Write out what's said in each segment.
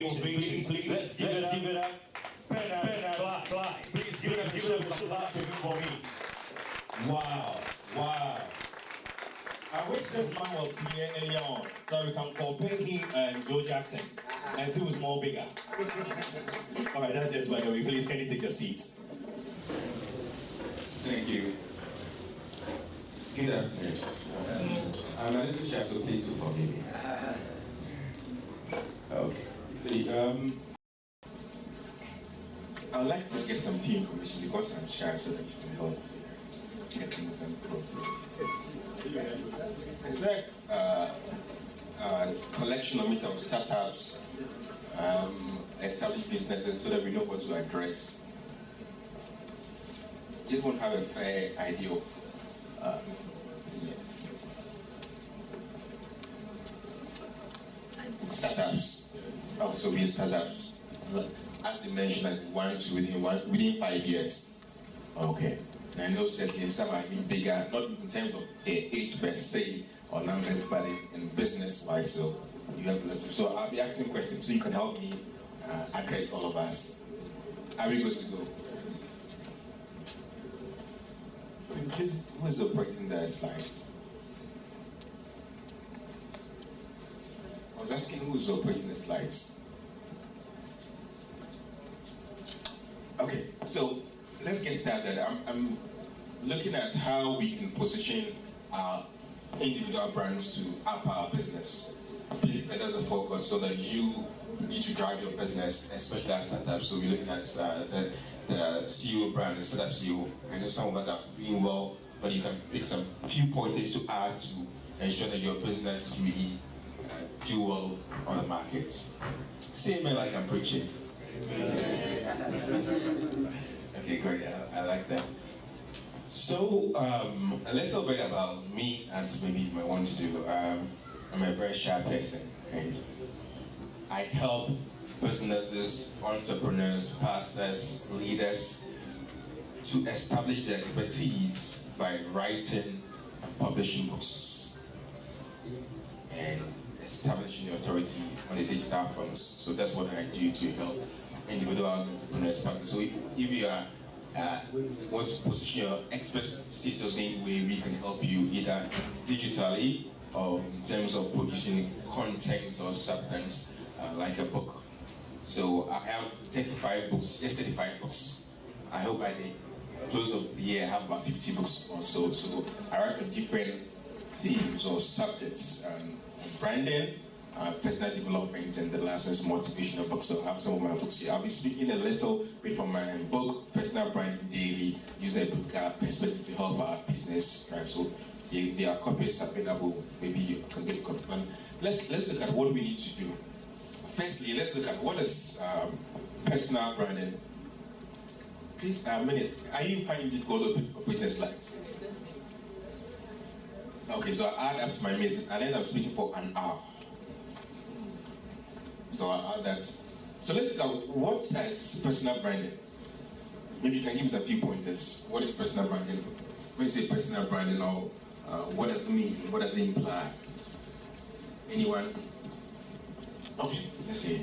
Please, let's give it up. Clive. Please give some clap to him for me. Wow. I wish this man was here earlier on, so we can compare him and Joe Jackson and see who's more bigger. Alright, that's just by the way. Please, can you take your seats? Thank you. Good afternoon. I'm a little shy, so please do forgive me. Okay. I'd like to get some key information because I'm shy, so that you can help get things done properly. It's like a collection of meetup startups, established businesses, so that we know what to address. Just want to have a fair idea of yes. Startups. Also, we startups. As they mentioned, within 5 years. Okay. And I know certainly some are even bigger, not in terms of age per se or numbers, but in business-wise. So you have to. So I'll be asking questions so you can help me address all of us. Are we good to go? Please, who is operating the slides? I was asking who is operating the slides. Okay, so let's get started. I'm looking at how we can position our individual brands to up our business. Basically, that's a focus so that you need to drive your business, especially as startups. So we're looking at the CEO brand, the startup CEO. I know some of us are doing well, but you can pick some few pointers to add to ensure that your business really do well on the market. Say amen like I'm preaching. Okay, great. I like that. So, a little bit about me, as maybe you might want to do. I'm a very shy person, and I help businesses, entrepreneurs, pastors, leaders to establish their expertise by writing and publishing books and establishing authority on the digital fronts. So that's what I do to help individuals, entrepreneurs, pastors. So if you are want to position your expert status in any way, we can help you either digitally or in terms of producing content or substance like a book. So I have 35 books, just 35 books. I hope by the close of the year I have about 50 books or so. So I write on different themes or subjects, branding, personal development, and the last one is motivational books. So I have some of my books here. I'll be speaking a little bit from my book, Personal Branding Daily, using a book perspective to help our business drive. So there are copies available. Maybe you can get a copy. Let's look at what we need to do. Firstly, let's look at what is personal branding. Please, a minute. Are you finding it difficult to open the slides? Okay, so I'll add up to my minutes, and then I'm speaking for an hour. So I'll add that. So let's look at what is personal branding. Maybe you can give us a few pointers. What is personal branding? When you say personal branding, or what does it mean? What does it imply? Anyone? Okay, let's see.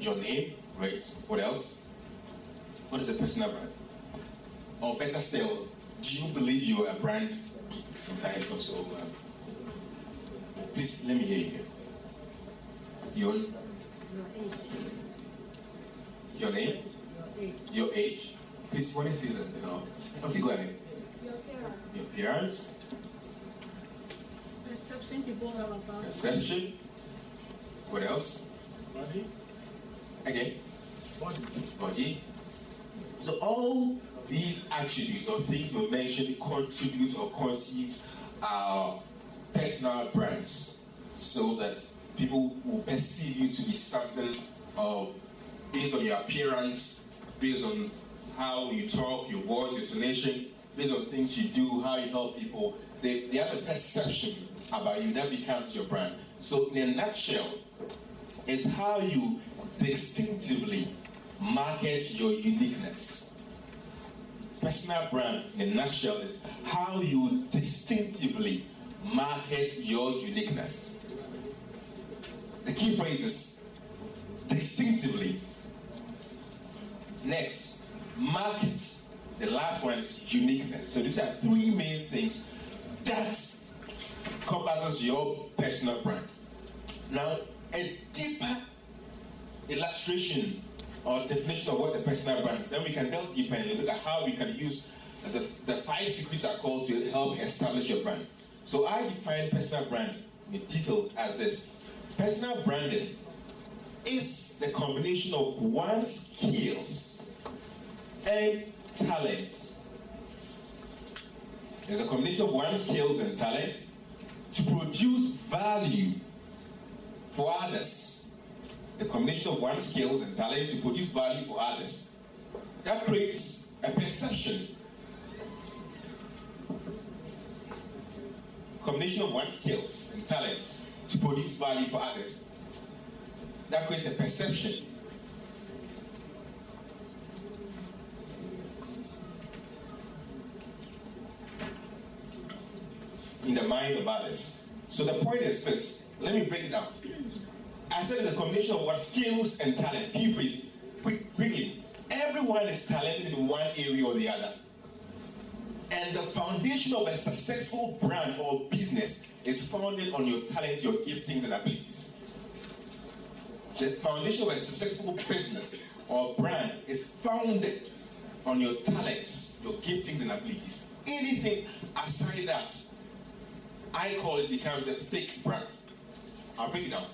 Your name, great. What else? What is a personal brand? Or better still, do you believe you are a brand? Sometimes not so. Please let me hear you. Your age. Your name? Your age. Please, when you see that, Okay, go ahead. Your appearance. Your appearance. Perception people have about. Perception. What else? Body. Again. Body. So all these attributes or things we mentioned contribute or constitute our personal brands, so that people will perceive you to be something based on your appearance, based on how you talk, your voice, your tonation, based on things you do, how you help people. They have a perception about you that becomes your brand. So in a nutshell, it's how you distinctively market your uniqueness. Personal brand in a nutshell is how you distinctively market your uniqueness. The key phrase is distinctively. Next, market. The last one is uniqueness. So these are three main things that encompasses your personal brand. Now, a deeper illustration or definition of what the personal brand, then we can delve deeper and look at how we can use the 5 secrets are called to help establish your brand. So I define personal brand in detail as this. Personal branding is the combination of one's skills and talents. It's a combination of one's skills and talents to produce value for others. The combination of one's skills and talent to produce value for others. That creates a perception. Combination of one's skills and talents to produce value for others. That creates a perception. In the mind of others. So the point is this. Let me break it down. I said it's a combination of what skills and talent. Key phrase. Quickly. Everyone is talented in one area or the other. And the foundation of a successful brand or business is founded on your talent, your giftings, and abilities. The foundation of a successful business or brand is founded on your talents, your giftings, and abilities. Anything aside that, I call it becomes a fake brand. I'll break it down.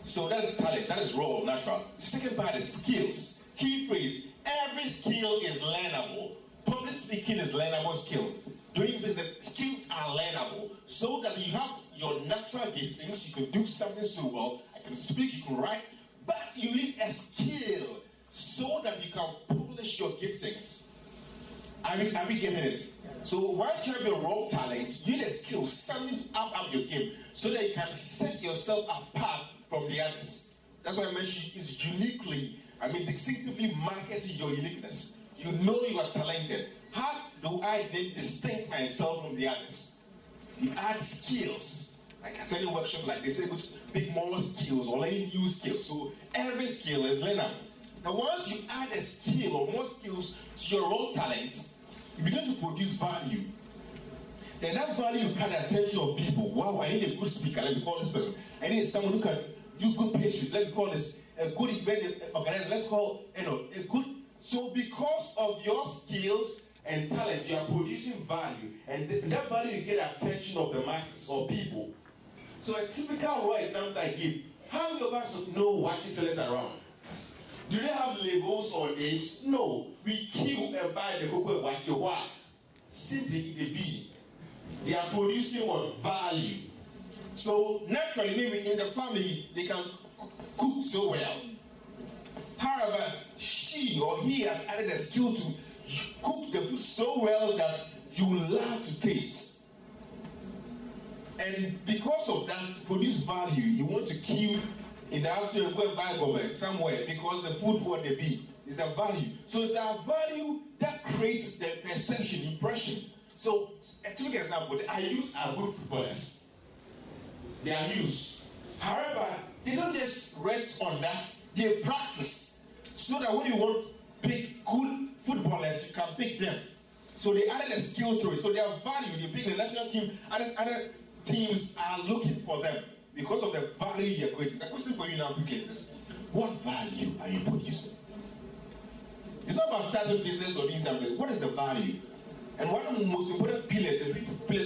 So that is talent, that is raw, natural. The second part is skills. Key phrase, every skill is learnable. Public speaking is learnable skill. Doing business, skills are learnable. So that you have your natural giftings, you can do something so well, I can speak, you can write, but you need a skill so that you can publish your giftings. Are we getting it? So once you have your raw talents, you need a skill, something to up your game, so that you can set yourself apart from the others. That's why I mentioned is uniquely, distinctively marketing your uniqueness. You know you are talented. How do I then distinct myself from the others? You add skills. Like at any workshop like this, able to pick more skills or learn new skills. So every skill is learnable. Now once you add a skill or more skills to your raw talents, you begin to produce value. Then that value can attention of people. Wow, I need a good speaker. Let me call this person. I need someone who can do good pastries. Let me call this a good event organizer. Let's call a good. So because of your skills and talent, you are producing value, and that value you get attention of the masses or people. So a typical raw example I give: how many of us know watching sellers around? Do they have labels or names? No. We kill and buy the whole watch your why. Simply the be. They are producing what value. So naturally, maybe in the family they can cook so well. However, she or he has added a skill to cook the food so well that you love to taste. And because of that, produce value. You want to kill in the afternoon, go and buy government somewhere because the food what they be is the value. So it's our value that creates the perception, impression. So a typical example, the Ayus are good footballers. They are used. However, they don't just rest on that, they practice. So that when you want to pick good footballers, you can pick them. So they added a skill to it. So they have value. You pick the national team, other teams are looking for them because of the value you're creating. The question for you now is this: what value are you producing? It's not about starting business or doing something. What is the value? And one of the most important pillars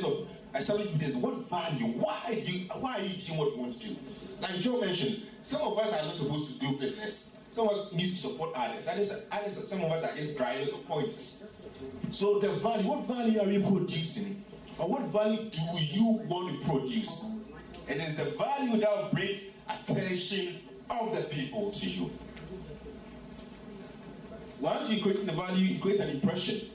of establishing business, what value? Why are you doing what you want to do? Like Joe mentioned, some of us are not supposed to do business. Some of us need to support others. Some of us are just drivers or pointers. So the value, what value are you producing? Or what value do you want to produce? It is the value that will bring attention of the people to you. Once you create the value, you create an impression.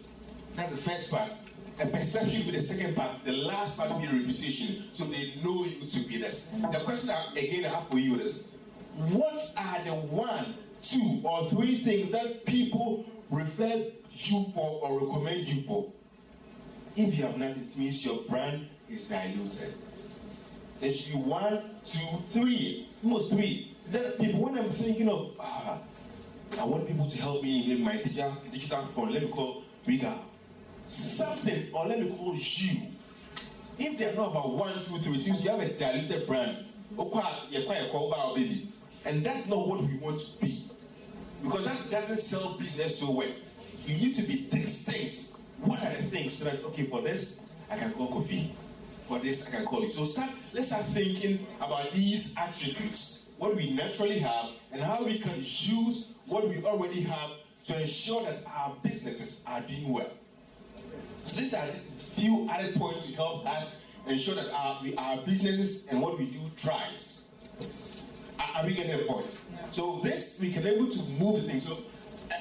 That's the first part. A perception will be the second part. The last part will be the reputation. So they know you to be this. The question again I have for you is, what are the 1, 2, or 3 things that people refer you for or recommend you for? If you have nothing, it means your brand is diluted. There should be 1, 2, 3, almost 3. Then people, when I'm thinking of, I want people to help me in my digital phone, let me call Wigal. Something, or let me call you. If they're not about 1, 2, 3, since you have a diluted brand, and that's not what we want to be. Because that doesn't sell business so well. You need to be distinct. What are the things so that, okay, for this, I can call coffee. For this, I can call it. So let's start thinking about these attributes, what we naturally have, and how we can use what we already have to ensure that our businesses are doing well. So these are a few added points to help us ensure that our businesses and what we do thrives. Are we getting the point? So this, we can be able to move the thing. So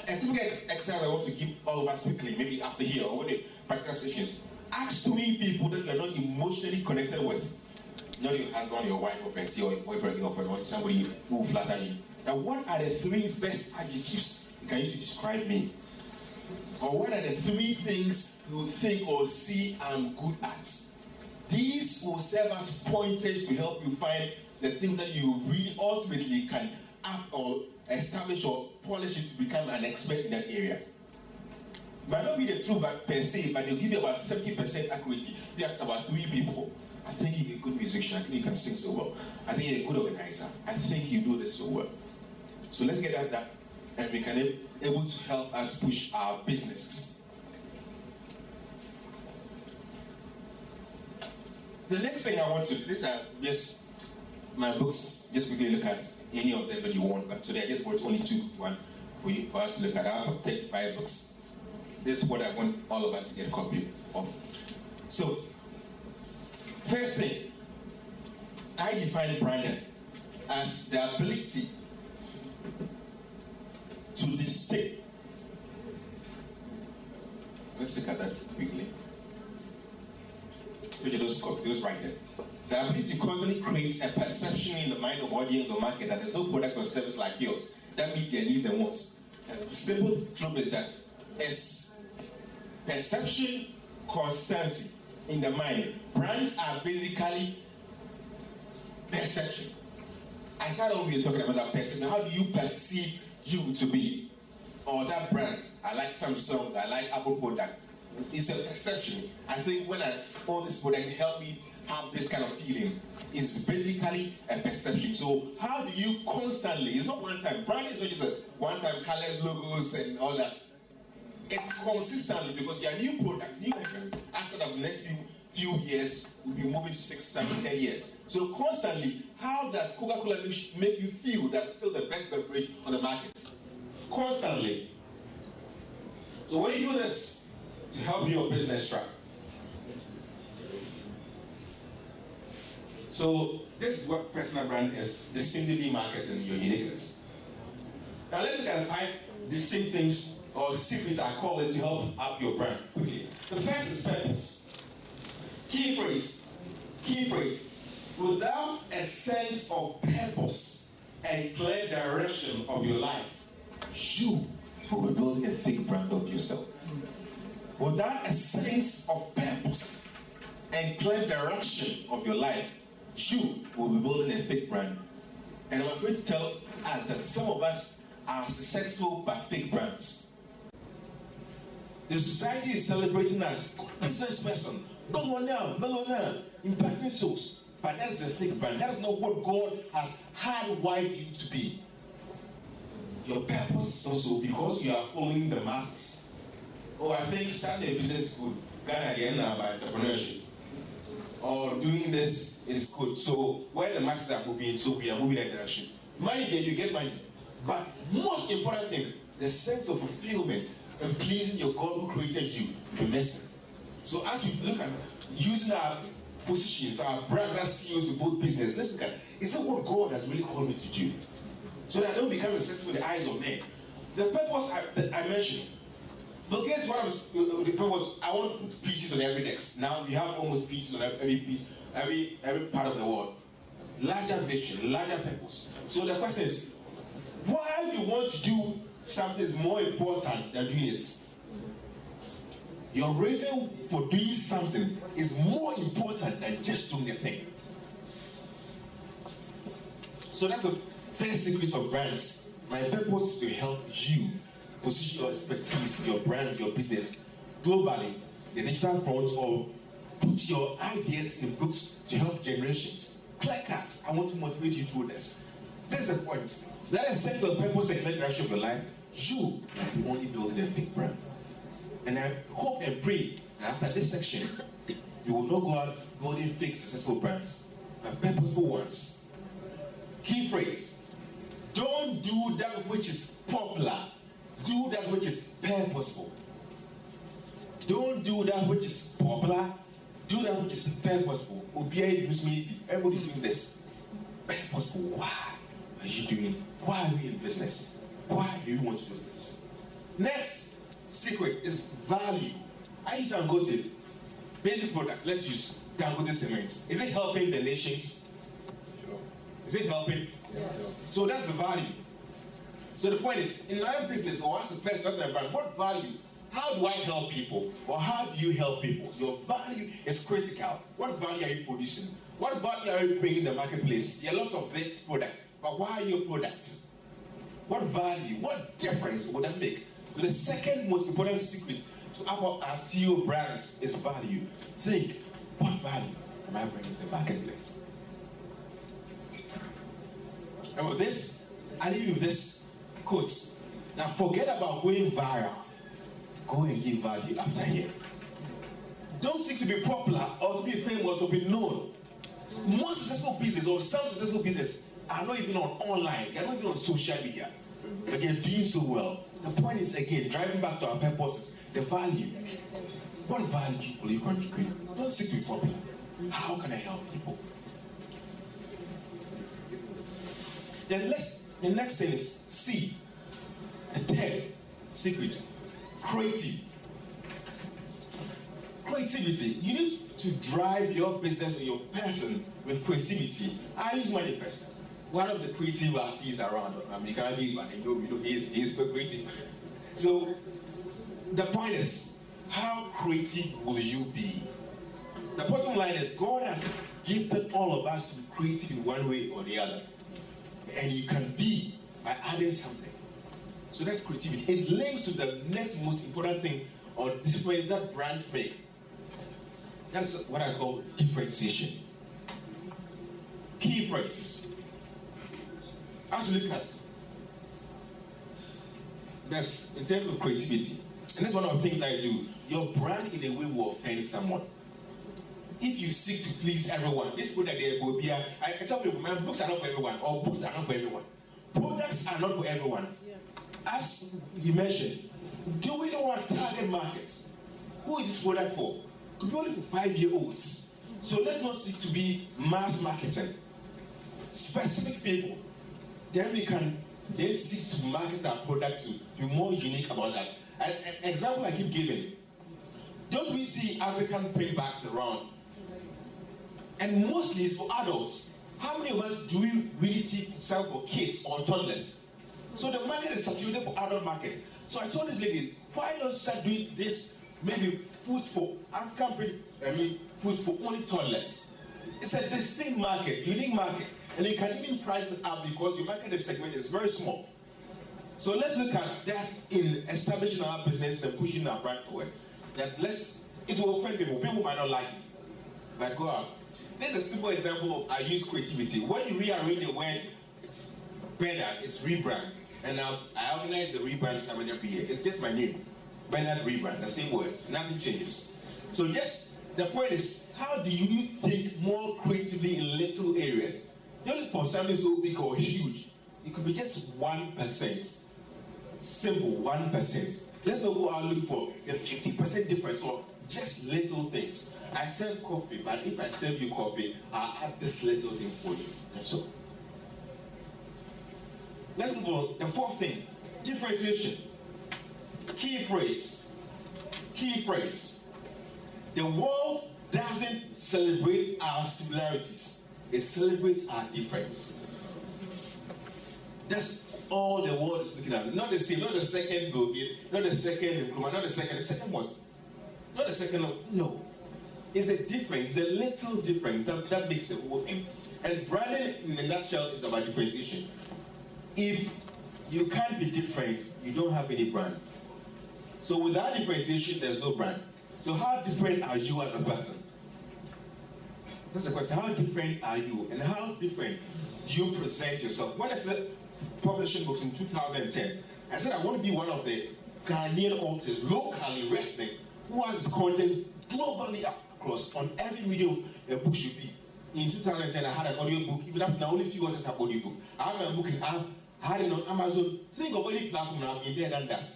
a typical exercise I want to give all of us quickly, maybe after here or when the practical sessions. Ask 3 people that you're not emotionally connected with. Not your husband, your wife, or bestie, or your boyfriend, girlfriend, or somebody who flatter you. Now, what are the 3 best adjectives you can use to describe me? Or what are the 3 things you think or see I'm good at? These will serve as pointers to help you find the things that you really ultimately can up or establish or polish it to become an expert in that area. Might not be the truth per se, but they'll give you about 70% accuracy. They have about 3 people. I think you're a good musician. I think you can sing so well. I think you're a good organizer. I think you do this so well. So let's get at that, and we can be able to help us push our businesses. The next thing I want to, these are just my books, just quickly look at any of them that you want, but today I just brought only 2, one for us to look at. I have 35 books. This is what I want all of us to get a copy of. So, first thing, I define branding as the ability to distinct. Let's look at that quickly. Those right there. The ability to constantly create a perception in the mind of audience or market that there's no product or service like yours that meets their needs and wants. And the simple truth is that it's perception, constancy in the mind. Brands are basically perception. I started off with talking about perception. How do you perceive you to be? Or that brand. I like Samsung, I like Apple product. It's a perception. I think when I own this product, it helped me have this kind of feeling. It's basically a perception. So how do you constantly, it's not one time, branding is not just a one-time colors, logos, and all that. It's consistently, because your new product, new entrance, after the next few years, will be moving to 6, 7, 10 years. So constantly, how does Coca-Cola make you feel that's still the best beverage on the market? Constantly. So when you do this to help your business track. So this is what personal brand is, distinctively marketing your uniqueness. Now let's look at 5 distinct things or secrets I call it to help up your brand quickly. The first is purpose. Key phrase. Without a sense of purpose and clear direction of your life, you will be building a fake brand of yourself. Without a sense of purpose and clear direction of your life, you will be building a fake brand. And I'm afraid to tell us that some of us are successful but fake brands. The society is celebrating us, business person, millionaire, impacting souls. But that is a fake brand. That is not what God has hardwired you to be. Your purpose is also because you are following the masses. Oh, I think starting a business is good. Ghana again about entrepreneurship. Or doing this is good. So where the masses are moving, so we are moving that direction. Money there, you get money. But most important thing, the sense of fulfillment and pleasing your God who created you, the lesson. So as we look at using our positions, our brands as CEOs to build business, let's look at, is it what God has really called me to do? So that I don't become successful in the eyes of men. The purpose I mentioned, Bill Gates, the purpose, I want to put pieces on every desk. Now we have almost pieces on every piece, every part of the world. Larger vision, larger purpose. So the question is, why do you want to do something is more important than doing it? Your reason for doing something is more important than just doing the thing. So that's the first secret of brands. My purpose is to help you position your expertise, your brand, your business globally, the digital front, or put your ideas in books to help generations. Clear cut. I want to motivate you through this. This is the point. That is set your purpose and clear direction of your life. You will be only building a fake brand. And I hope and pray that after this section, you will not go out building fake successful brands, but purposeful ones. Key phrase: don't do that which is popular. Do that which is purposeful. Don't do that which is popular. Do that which is purposeful. Everybody's doing this. Purposeful. Why are you doing it? Why are we in business? Why do you want to do this? Next secret is value. I use Dangote. Basic products. Let's use Dangote cements. Is it helping the nations? Sure. Is it helping? Yeah. So that's the value. So the point is, in my business, or as a person, as a brand, what value? How do I help people? Or how do you help people? Your value is critical. What value are you producing? What value are you bringing in the marketplace? There are a lot of these products, but why are your products? What value, what difference would that make? So the second most important secret to our CEO brands is value. Think, what value am I bringing to the marketplace? And with this, I leave you with this quote. Now forget about going viral. Go and give value after here. Don't seek to be popular or to be famous or to be known. Most successful business or some successful business are not even on online. They are not even on social media. But they are doing so well. The point is, again, driving back to our purposes, the value. What value will you contribute? Don't seek to be popular. How can I help people? Then the next thing is C. The third secret. Creativity. You need to drive your business or your person with creativity. I use Manifest. One of the creative artists around. You can argue, but I know he is so creative. So the point is, how creative will you be? The bottom line is, God has gifted all of us to be creative in one way or the other. And you can be by adding something. So that's creativity. It links to the next most important thing or display that brand make. That's what I call differentiation. Key phrase. As you look at that's in terms of creativity, and that's one of the things I do. Your brand in a way will offend someone. If you seek to please everyone, this product will be I tell people, man, books are not for everyone, or books are not for everyone. Products are not for everyone. As you mentioned, do we know our target markets? Who is this product for? Could be only for 5-year-olds. So let's not seek to be mass marketing. Specific people. Then we can then seek to market our product to be more unique about that. An example I keep giving. Don't we see African paybacks around? And mostly it's for adults. How many of us do we really see sell for kids or toddlers? So the market is saturated for adult market. So I told this lady, why don't you start doing this, maybe food for African, food for only toddlers? It's a distinct market, unique market. And you can even price it up because your market segment is very small. So let's look at that in establishing our business and pushing our brand forward. It will offend people. People might not like it. But go out. This is a simple example of I use creativity. When you rearrange the word Bernard, it's rebrand. And now I organize the rebrand summit every year. It's just my name. Bernard rebrand, the same word. Nothing changes. So just the point is, how do you think more creatively in little areas? Don't look for something so big or huge. It could be just 1%. Simple 1%. Let's not go out looking for the 50% difference or just little things. I sell coffee, but if I serve you coffee, I'll add this little thing for you. And so let's move on. The fourth thing, differentiation. Key phrase. The world doesn't celebrate our similarities. It celebrates our difference. That's all the world is looking at. Not the same, not the second Bill, not the second improvement, not the second what? Not the second, no. It's a difference, the little difference that makes the whole thing. And branding in a nutshell is about differentiation. if you can't be different, you don't have any brand. So without differentiation, there's no brand. So how different are you as a person? That's the question. How different are you? And how different you present yourself? When I said publishing books in 2010, I said I want to be one of the Ghanaian authors locally wrestling who has his content globally across on every medium a book should be. In 2010, I had an audio book. Even after now, only few authors have audio book. I have a book in I had it on Amazon. Think of any platform now in there than that.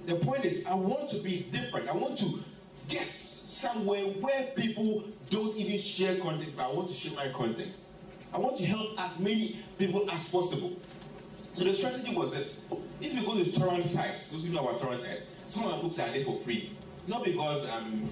The point is, I want to be different. I want to get somewhere where people don't even share content, but I want to share my content. I want to help as many people as possible. So the strategy was this. If you go to torrent sites, those of you know about torrent sites, some of my books are there for free. Not because I'm